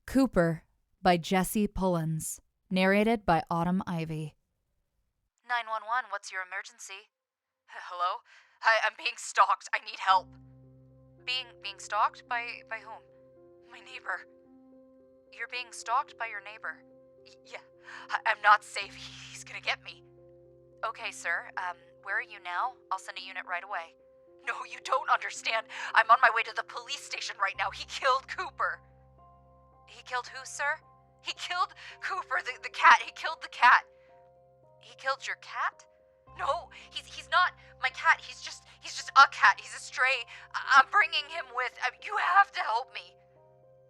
Cooper by Jesse Pullins. Narrated by Autumn Ivy. 911, what's your emergency? Hello? Hi, I'm being stalked. I need help. Being stalked? By whom? My neighbor. You're being stalked by your neighbor? Yeah. I'm not safe. He's gonna get me. Okay, sir. Where are you now? I'll send a unit right away. No, you don't understand. I'm on my way to the police station right now. He killed Cooper. He killed who, sir? He killed Cooper, the cat. He killed the cat. He killed your cat? No, he's not my cat. He's just a cat. He's a stray. I'm bringing him with. You have to help me.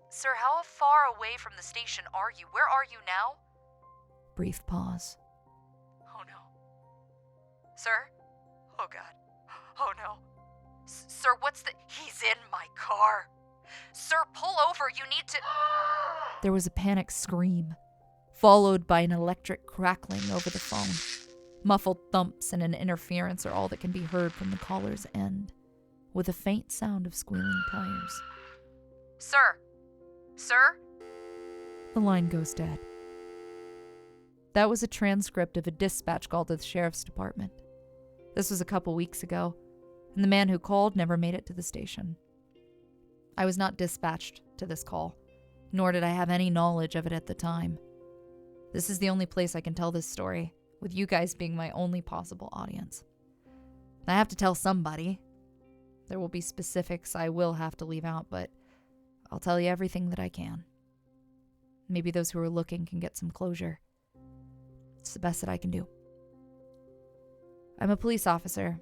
Sir, how far away from the station are you? Where are you now? Brief pause. Oh no. Sir? Oh God. Oh no. Sir, He's in my car. Sir, pull over. You need to... There was a panicked scream, followed by an electric crackling over the phone. Muffled thumps and an interference are all that can be heard from the caller's end, with a faint sound of squealing tires. Sir? Sir? The line goes dead. That was a transcript of a dispatch call to the sheriff's department. This was a couple weeks ago, and the man who called never made it to the station. I was not dispatched to this call, nor did I have any knowledge of it at the time. This is the only place I can tell this story, with you guys being my only possible audience. I have to tell somebody. There will be specifics I will have to leave out, but I'll tell you everything that I can. Maybe those who are looking can get some closure. It's the best that I can do. I'm a police officer.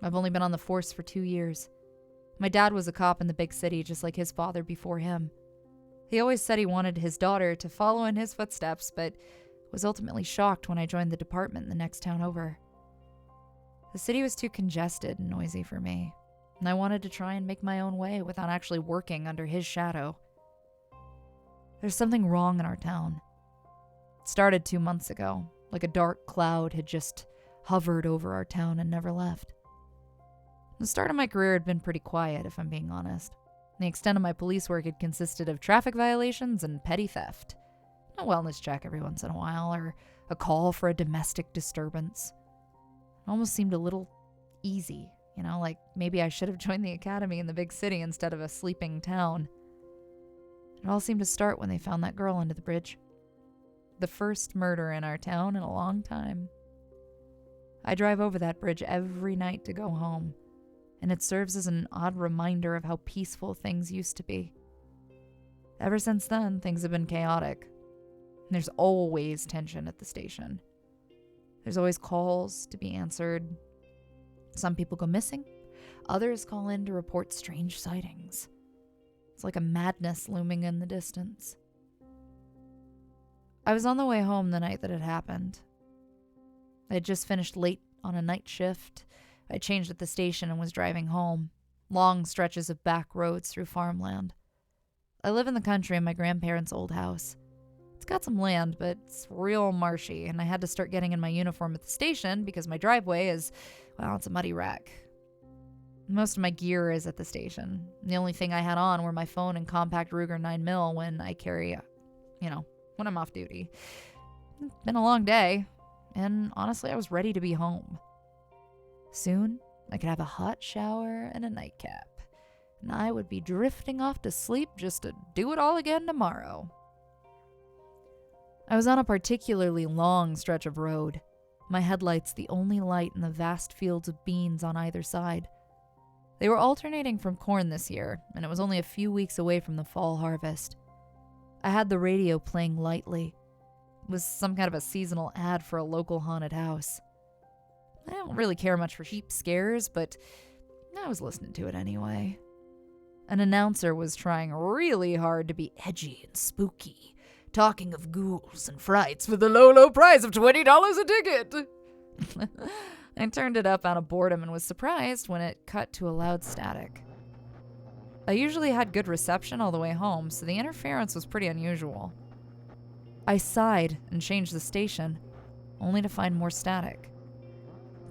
I've only been on the force for 2 years. My dad was a cop in the big city, just like his father before him. He always said he wanted his daughter to follow in his footsteps, but was ultimately shocked when I joined the department in the next town over. The city was too congested and noisy for me, and I wanted to try and make my own way without actually working under his shadow. There's something wrong in our town. It started 2 months ago, like a dark cloud had just hovered over our town and never left. The start of my career had been pretty quiet, if I'm being honest. The extent of my police work had consisted of traffic violations and petty theft. A wellness check every once in a while, or a call for a domestic disturbance. It almost seemed a little easy, like maybe I should have joined the academy in the big city instead of a sleeping town. It all seemed to start when they found that girl under the bridge. The first murder in our town in a long time. I drive over that bridge every night to go home, and it serves as an odd reminder of how peaceful things used to be. Ever since then, things have been chaotic. There's always tension at the station. There's always calls to be answered. Some people go missing. Others call in to report strange sightings. It's like a madness looming in the distance. I was on the way home the night that it happened. I had just finished late on a night shift. I changed at the station and was driving home, long stretches of back roads through farmland. I live in the country in my grandparents' old house. It's got some land, but it's real marshy, and I had to start getting in my uniform at the station because my driveway is, it's a muddy wreck. Most of my gear is at the station. The only thing I had on were my phone and compact Ruger 9mm when I carry, when I'm off duty. It's been a long day, and honestly, I was ready to be home. Soon, I could have a hot shower and a nightcap, and I would be drifting off to sleep just to do it all again tomorrow. I was on a particularly long stretch of road, my headlights the only light in the vast fields of beans on either side. They were alternating from corn this year, and it was only a few weeks away from the fall harvest. I had the radio playing lightly. It was some kind of a seasonal ad for a local haunted house. I don't really care much for sheep scares, but I was listening to it anyway. An announcer was trying really hard to be edgy and spooky, talking of ghouls and frights for the low, low price of $20 a ticket. I turned it up out of boredom and was surprised when it cut to a loud static. I usually had good reception all the way home, so the interference was pretty unusual. I sighed and changed the station, only to find more static.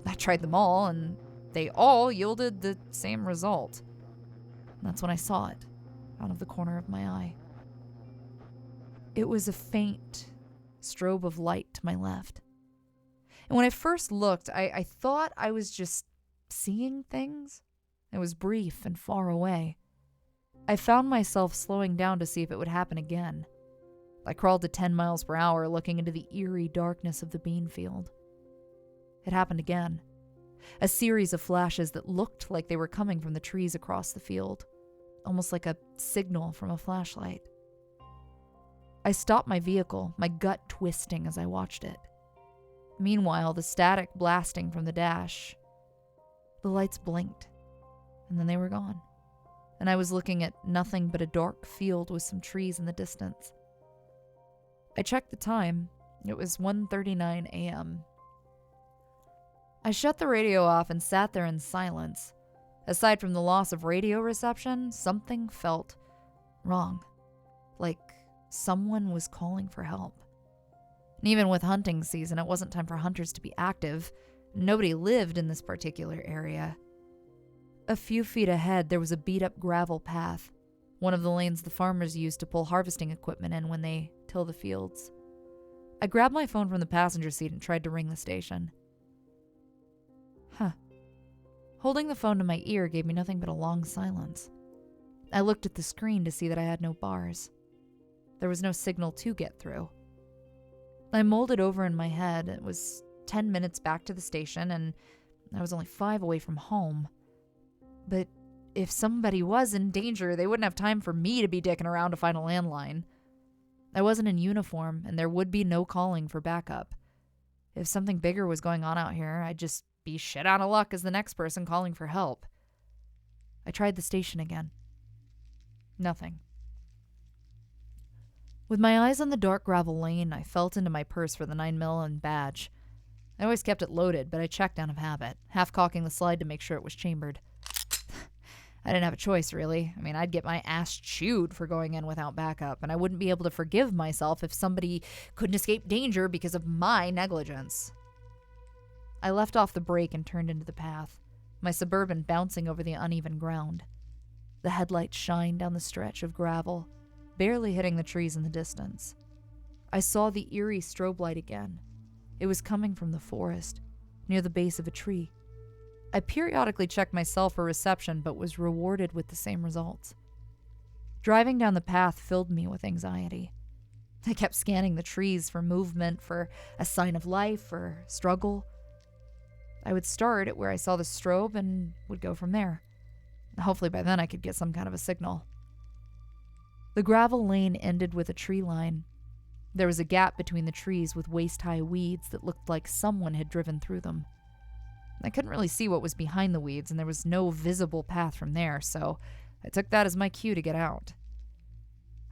I tried them all, and they all yielded the same result. That's when I saw it, out of the corner of my eye. It was a faint strobe of light to my left. And when I first looked, I thought I was just seeing things. It was brief and far away. I found myself slowing down to see if it would happen again. I crawled to 10 miles per hour, looking into the eerie darkness of the bean field. It happened again. A series of flashes that looked like they were coming from the trees across the field, almost like a signal from a flashlight. I stopped my vehicle, my gut twisting as I watched it. Meanwhile, the static blasting from the dash. The lights blinked, and then they were gone, and I was looking at nothing but a dark field with some trees in the distance. I checked the time. It was 1:39 a.m. I shut the radio off and sat there in silence. Aside from the loss of radio reception, something felt wrong. Like someone was calling for help. And even with hunting season, it wasn't time for hunters to be active. Nobody lived in this particular area. A few feet ahead, there was a beat-up gravel path, one of the lanes the farmers use to pull harvesting equipment in when they till the fields. I grabbed my phone from the passenger seat and tried to ring the station. Holding the phone to my ear gave me nothing but a long silence. I looked at the screen to see that I had no bars. There was no signal to get through. I mulled it over in my head. It was 10 minutes back to the station, and I was only 5 away from home. But if somebody was in danger, they wouldn't have time for me to be dicking around to find a landline. I wasn't in uniform, and there would be no calling for backup. If something bigger was going on out here, I'd just be shit out of luck as the next person calling for help. I tried the station again. Nothing. With my eyes on the dark gravel lane, I felt into my purse for the 9mm and badge. I always kept it loaded, but I checked out of habit, half cocking the slide to make sure it was chambered. I didn't have a choice, really. I mean, I'd get my ass chewed for going in without backup, and I wouldn't be able to forgive myself if somebody couldn't escape danger because of my negligence. I left off the brake and turned into the path, my Suburban bouncing over the uneven ground. The headlights shined down the stretch of gravel, barely hitting the trees in the distance. I saw the eerie strobe light again. It was coming from the forest, near the base of a tree. I periodically checked myself for reception, but was rewarded with the same results. Driving down the path filled me with anxiety. I kept scanning the trees for movement, for a sign of life or struggle. I would start at where I saw the strobe and would go from there. Hopefully by then I could get some kind of a signal. The gravel lane ended with a tree line. There was a gap between the trees with waist-high weeds that looked like someone had driven through them. I couldn't really see what was behind the weeds, and there was no visible path from there, so I took that as my cue to get out.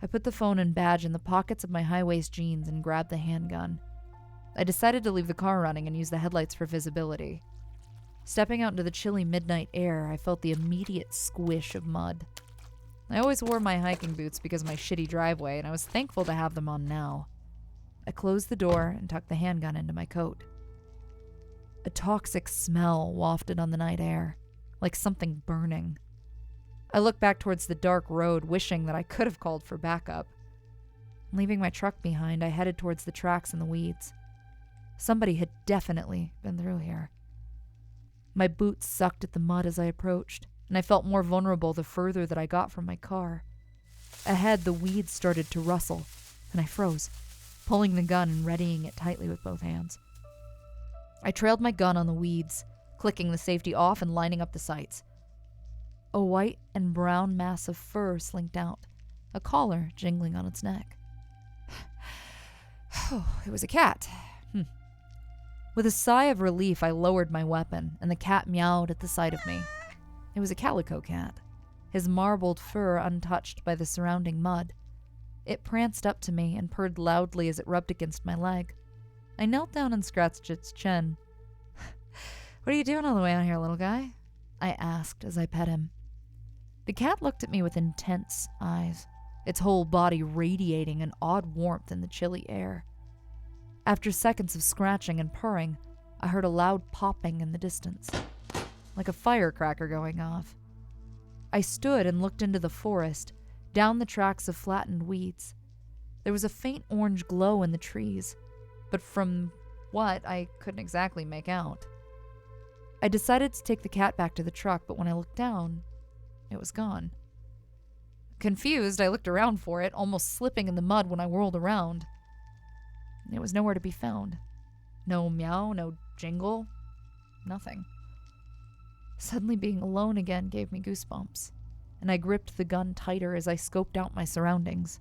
I put the phone and badge in the pockets of my high-waist jeans and grabbed the handgun. I decided to leave the car running and use the headlights for visibility. Stepping out into the chilly midnight air, I felt the immediate squish of mud. I always wore my hiking boots because of my shitty driveway, and I was thankful to have them on now. I closed the door and tucked the handgun into my coat. A toxic smell wafted on the night air, like something burning. I looked back towards the dark road, wishing that I could have called for backup. Leaving my truck behind, I headed towards the tracks in the weeds. Somebody had definitely been through here. My boots sucked at the mud as I approached, and I felt more vulnerable the further that I got from my car. Ahead, the weeds started to rustle, and I froze, pulling the gun and readying it tightly with both hands. I trailed my gun on the weeds, clicking the safety off and lining up the sights. A white and brown mass of fur slinked out, a collar jingling on its neck. It was a cat. With a sigh of relief, I lowered my weapon, and the cat meowed at the sight of me. It was a calico cat, his marbled fur untouched by the surrounding mud. It pranced up to me and purred loudly as it rubbed against my leg. I knelt down and scratched its chin. "What are you doing all the way out here, little guy?" I asked as I pet him. The cat looked at me with intense eyes, its whole body radiating an odd warmth in the chilly air. After seconds of scratching and purring, I heard a loud popping in the distance, like a firecracker going off. I stood and looked into the forest, down the tracks of flattened weeds. There was a faint orange glow in the trees, but from what, I couldn't exactly make out. I decided to take the cat back to the truck, but when I looked down, it was gone. Confused, I looked around for it, almost slipping in the mud when I whirled around. It was nowhere to be found. No meow, no jingle, nothing. Suddenly being alone again gave me goosebumps, and I gripped the gun tighter as I scoped out my surroundings.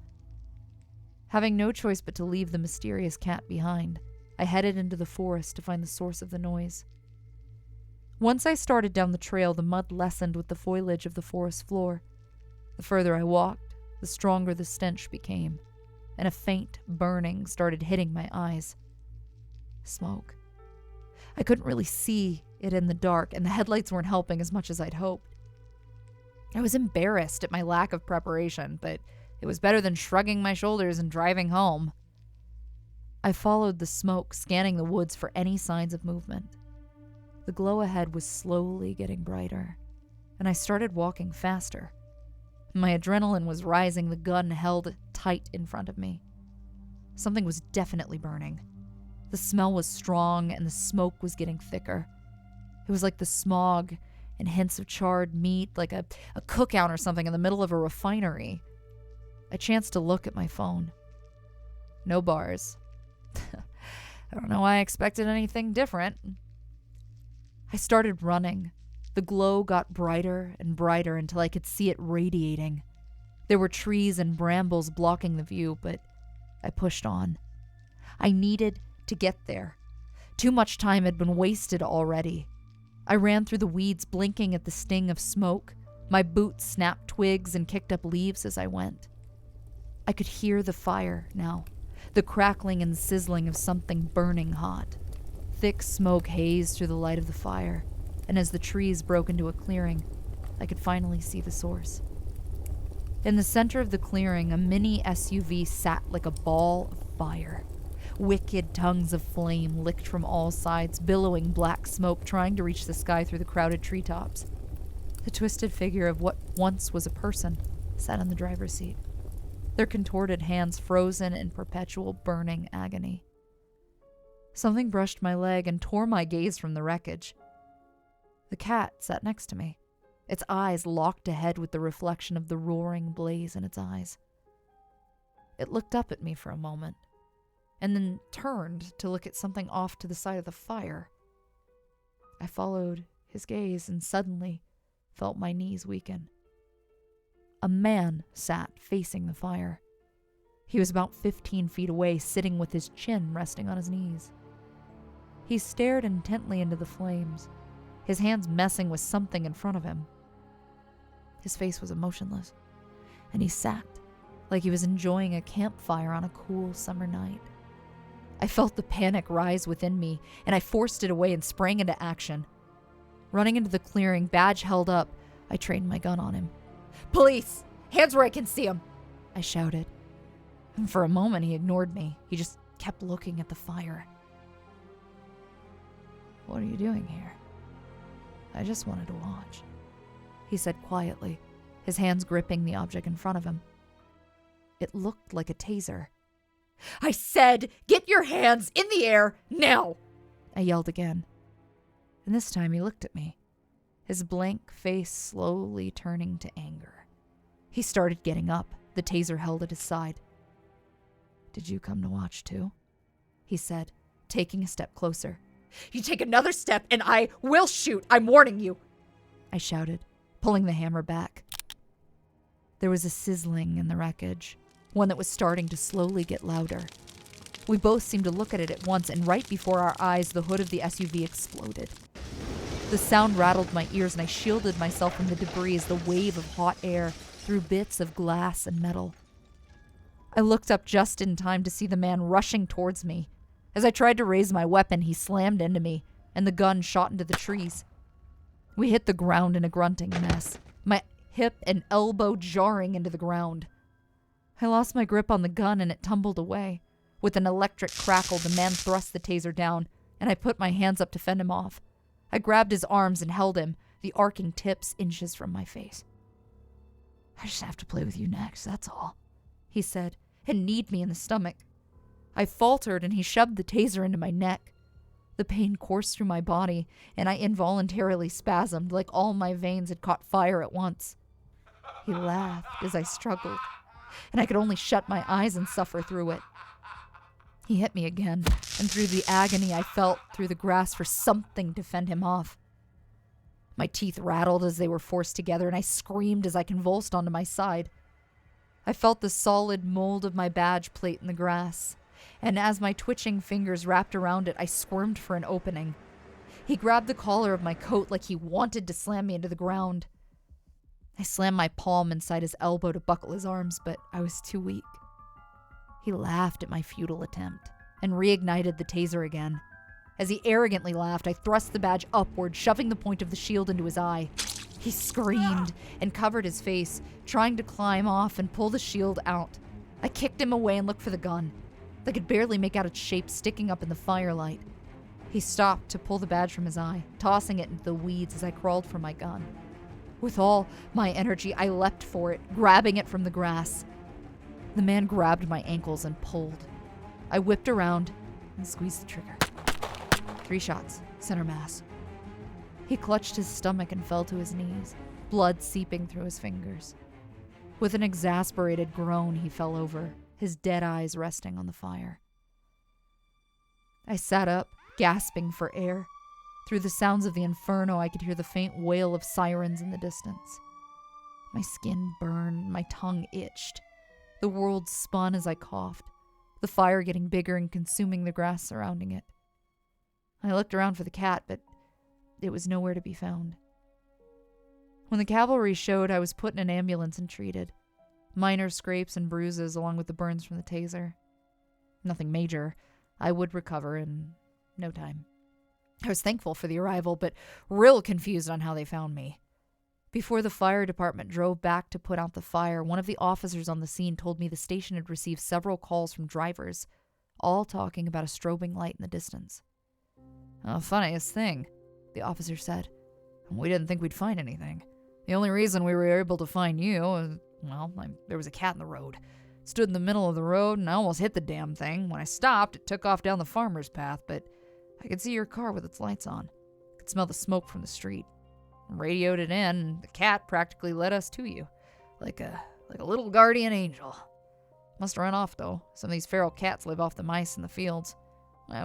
Having no choice but to leave the mysterious cat behind, I headed into the forest to find the source of the noise. Once I started down the trail, the mud lessened with the foliage of the forest floor. The further I walked, the stronger the stench became, and a faint burning started hitting my eyes. Smoke. I couldn't really see it in the dark, and the headlights weren't helping as much as I'd hoped. I was embarrassed at my lack of preparation, but it was better than shrugging my shoulders and driving home. I followed the smoke, scanning the woods for any signs of movement. The glow ahead was slowly getting brighter, and I started walking faster. My adrenaline was rising, the gun held tight in front of me. Something was definitely burning. The smell was strong, and the smoke was getting thicker. It was like the smog and hints of charred meat, like a cookout or something in the middle of a refinery. I chanced to look at my phone. No bars. I don't know why I expected anything different. I started running. The glow got brighter and brighter until I could see it radiating. There were trees and brambles blocking the view, but I pushed on. I needed to get there. Too much time had been wasted already. I ran through the weeds, blinking at the sting of smoke. My boots snapped twigs and kicked up leaves as I went. I could hear the fire now, the crackling and sizzling of something burning hot. Thick smoke hazed through the light of the fire, and as the trees broke into a clearing, I could finally see the source. In the center of the clearing, a mini SUV sat like a ball of fire. Wicked tongues of flame licked from all sides, billowing black smoke trying to reach the sky through the crowded treetops. The twisted figure of what once was a person sat in the driver's seat, their contorted hands frozen in perpetual burning agony. Something brushed my leg and tore my gaze from the wreckage. The cat sat next to me, its eyes locked ahead with the reflection of the roaring blaze in its eyes. It looked up at me for a moment, and then turned to look at something off to the side of the fire. I followed his gaze and suddenly felt my knees weaken. A man sat facing the fire. He was about 15 feet away, sitting with his chin resting on his knees. He stared intently into the flames, his hands messing with something in front of him. His face was emotionless, and he sat like he was enjoying a campfire on a cool summer night. I felt the panic rise within me, and I forced it away and sprang into action. Running into the clearing, badge held up, I trained my gun on him. "Police! Hands where I can see them!" I shouted. And for a moment, he ignored me. He just kept looking at the fire. "What are you doing here?" "I just wanted to watch," he said quietly, his hands gripping the object in front of him. It looked like a taser. "I said, get your hands in the air, now!" I yelled again. And this time he looked at me, his blank face slowly turning to anger. He started getting up, the taser held at his side. "Did you come to watch too?" he said, taking a step closer. "You take another step and I will shoot, I'm warning you!" I shouted, pulling the hammer back. There was a sizzling in the wreckage, one that was starting to slowly get louder. We both seemed to look at it at once, and right before our eyes, the hood of the SUV exploded. The sound rattled my ears, and I shielded myself from the debris as the wave of hot air threw bits of glass and metal. I looked up just in time to see the man rushing towards me. As I tried to raise my weapon, he slammed into me, and the gun shot into the trees. We hit the ground in a grunting mess, my hip and elbow jarring into the ground. I lost my grip on the gun and it tumbled away. With an electric crackle, the man thrust the taser down, and I put my hands up to fend him off. I grabbed his arms and held him, the arcing tips inches from my face. "I just have to play with you next, that's all," he said, and kneed me in the stomach. I faltered and he shoved the taser into my neck. The pain coursed through my body, and I involuntarily spasmed like all my veins had caught fire at once. He laughed as I struggled, and I could only shut my eyes and suffer through it. He hit me again, and through the agony I felt through the grass for something to fend him off. My teeth rattled as they were forced together, and I screamed as I convulsed onto my side. I felt the solid mold of my badge plate in the grass, and as my twitching fingers wrapped around it, I squirmed for an opening. He grabbed the collar of my coat like he wanted to slam me into the ground. I slammed my palm inside his elbow to buckle his arms, but I was too weak. He laughed at my futile attempt and reignited the taser again. As he arrogantly laughed, I thrust the badge upward, shoving the point of the shield into his eye. He screamed and covered his face, trying to climb off and pull the shield out. I kicked him away and looked for the gun. I could barely make out its shape sticking up in the firelight. He stopped to pull the badge from his eye, tossing it into the weeds as I crawled for my gun. With all my energy, I leapt for it, grabbing it from the grass. The man grabbed my ankles and pulled. I whipped around and squeezed the trigger. 3 shots, center mass. He clutched his stomach and fell to his knees, blood seeping through his fingers. With an exasperated groan, he fell over, his dead eyes resting on the fire. I sat up, gasping for air. Through the sounds of the inferno, I could hear the faint wail of sirens in the distance. My skin burned, my tongue itched. The world spun as I coughed, the fire getting bigger and consuming the grass surrounding it. I looked around for the cat, but it was nowhere to be found. When the cavalry showed, I was put in an ambulance and treated. Minor scrapes and bruises along with the burns from the taser. Nothing major. I would recover in no time. I was thankful for the arrival, but real confused on how they found me. Before the fire department drove back to put out the fire, one of the officers on the scene told me the station had received several calls from drivers, all talking about a strobing light in the distance. Funniest thing, the officer said. We didn't think we'd find anything. The only reason we were able to find you was, there was a cat in the road. It stood in the middle of the road, and I almost hit the damn thing. When I stopped, it took off down the farmer's path, but I could see your car with its lights on. I could smell the smoke from the street. Radioed it in, and the cat practically led us to you, like a little guardian angel. Must have run off, though. Some of these feral cats live off the mice in the fields.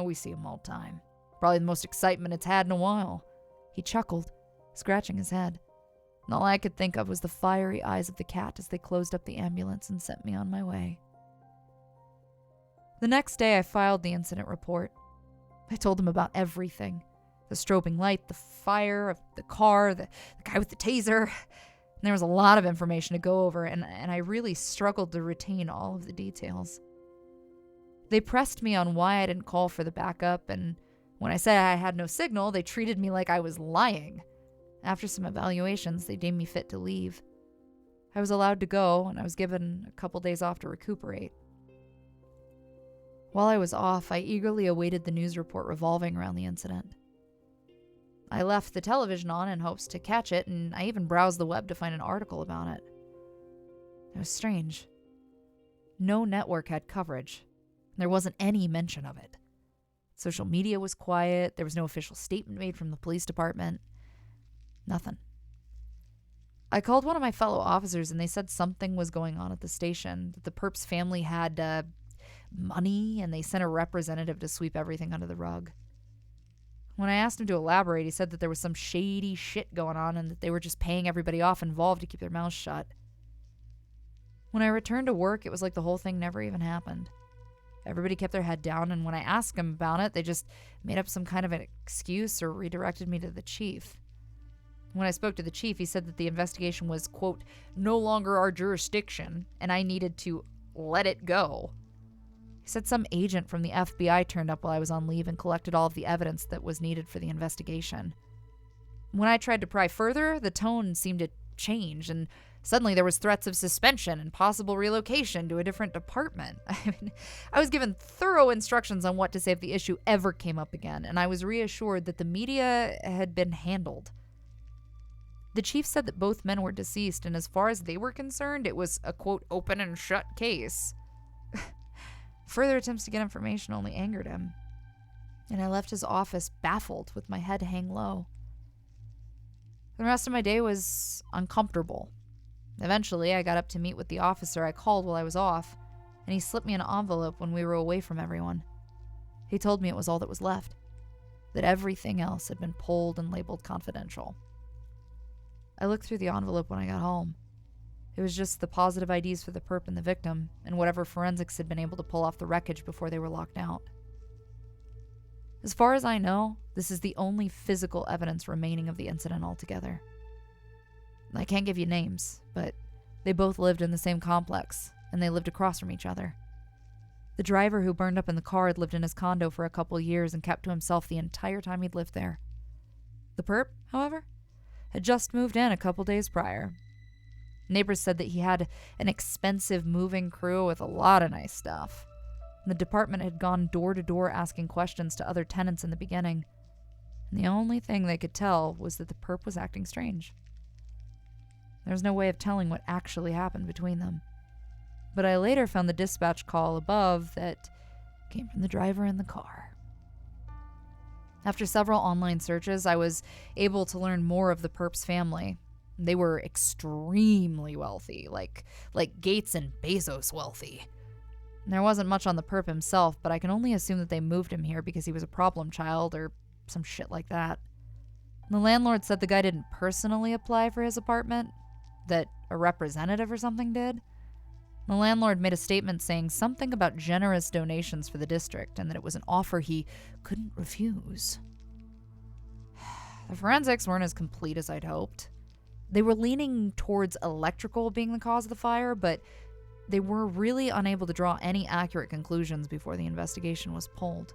We see them all the time. Probably the most excitement it's had in a while. He chuckled, scratching his head. And all I could think of was the fiery eyes of the cat as they closed up the ambulance and sent me on my way. The next day, I filed the incident report. I told him about everything. The strobing light, the fire, the car, the guy with the taser. And there was a lot of information to go over, and I really struggled to retain all of the details. They pressed me on why I didn't call for the backup, and when I said I had no signal, they treated me like I was lying. After some evaluations, they deemed me fit to leave. I was allowed to go, and I was given a couple days off to recuperate. While I was off, I eagerly awaited the news report revolving around the incident. I left the television on in hopes to catch it, and I even browsed the web to find an article about it. It was strange. No network had coverage. There wasn't any mention of it. Social media was quiet. There was no official statement made from the police department. Nothing. I called one of my fellow officers, and they said something was going on at the station, that the perp's family had money, and they sent a representative to sweep everything under the rug. When I asked him to elaborate, he said that there was some shady shit going on and that they were just paying everybody off involved to keep their mouths shut. When I returned to work, it was like the whole thing never even happened. Everybody kept their head down, and when I asked them about it, they just made up some kind of an excuse or redirected me to the chief. When I spoke to the chief, he said that the investigation was, quote, no longer our jurisdiction, and I needed to let it go. He said some agent from the FBI turned up while I was on leave and collected all of the evidence that was needed for the investigation. When I tried to pry further, the tone seemed to change, and suddenly there was threats of suspension and possible relocation to a different department. I was given thorough instructions on what to say if the issue ever came up again, and I was reassured that the media had been handled. The chief said that both men were deceased, and as far as they were concerned, it was a, quote, open and shut case. Further attempts to get information only angered him, and I left his office baffled with my head hang low. The rest of my day was uncomfortable. Eventually, I got up to meet with the officer I called while I was off, and he slipped me an envelope when we were away from everyone. He told me it was all that was left, that everything else had been pulled and labeled confidential. I looked through the envelope when I got home. It was just the positive IDs for the perp and the victim, and whatever forensics had been able to pull off the wreckage before they were locked out. As far as I know, this is the only physical evidence remaining of the incident altogether. I can't give you names, but they both lived in the same complex, and they lived across from each other. The driver who burned up in the car had lived in his condo for a couple years and kept to himself the entire time he'd lived there. The perp, however, had just moved in a couple days prior. Neighbors said that he had an expensive moving crew with a lot of nice stuff. The department had gone door to door asking questions to other tenants in the beginning, and the only thing they could tell was that the perp was acting strange. There was no way of telling what actually happened between them, but I later found the dispatch call above that came from the driver in the car. After several online searches, I was able to learn more of the perp's family. They were extremely wealthy, like Gates and Bezos wealthy. There wasn't much on the perp himself, but I can only assume that they moved him here because he was a problem child or some shit like that. The landlord said the guy didn't personally apply for his apartment, that a representative or something did. The landlord made a statement saying something about generous donations for the district and that it was an offer he couldn't refuse. The forensics weren't as complete as I'd hoped. They were leaning towards electrical being the cause of the fire, but they were really unable to draw any accurate conclusions before the investigation was pulled.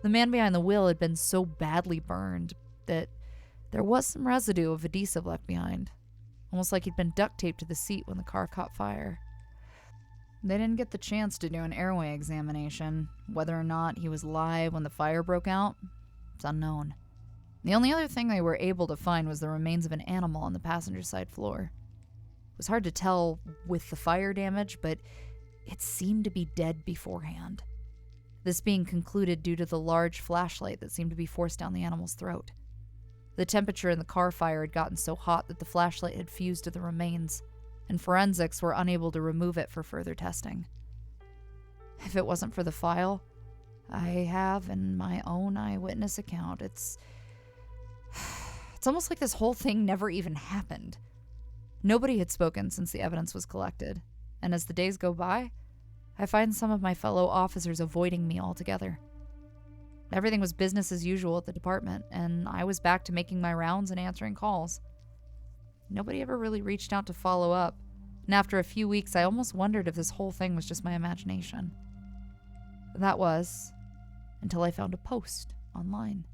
The man behind the wheel had been so badly burned that there was some residue of adhesive left behind, almost like he'd been duct taped to the seat when the car caught fire. They didn't get the chance to do an airway examination. Whether or not he was alive when the fire broke out, it's unknown. The only other thing they were able to find was the remains of an animal on the passenger side floor. It was hard to tell with the fire damage, but it seemed to be dead beforehand. This being concluded due to the large flashlight that seemed to be forced down the animal's throat. The temperature in the car fire had gotten so hot that the flashlight had fused to the remains, and forensics were unable to remove it for further testing. If it wasn't for the file I have in my own eyewitness account, it's almost like this whole thing never even happened. Nobody had spoken since the evidence was collected, and as the days go by, I find some of my fellow officers avoiding me altogether. Everything was business as usual at the department, and I was back to making my rounds and answering calls. Nobody ever really reached out to follow up, and after a few weeks, I almost wondered if this whole thing was just my imagination. That was, until I found a post online.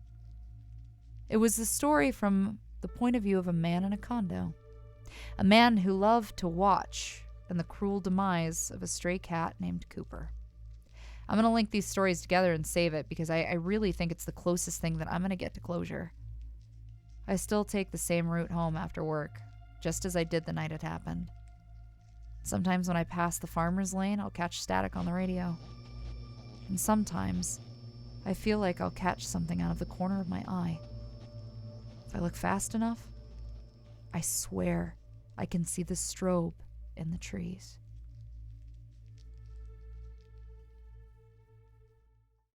It was the story from the point of view of a man in a condo. A man who loved to watch and the cruel demise of a stray cat named Cooper. I'm going to link these stories together and save it because I really think it's the closest thing that I'm going to get to closure. I still take the same route home after work, just as I did the night it happened. Sometimes when I pass the farmer's lane, I'll catch static on the radio. And sometimes I feel like I'll catch something out of the corner of my eye. If I look fast enough, I swear I can see the strobe in the trees.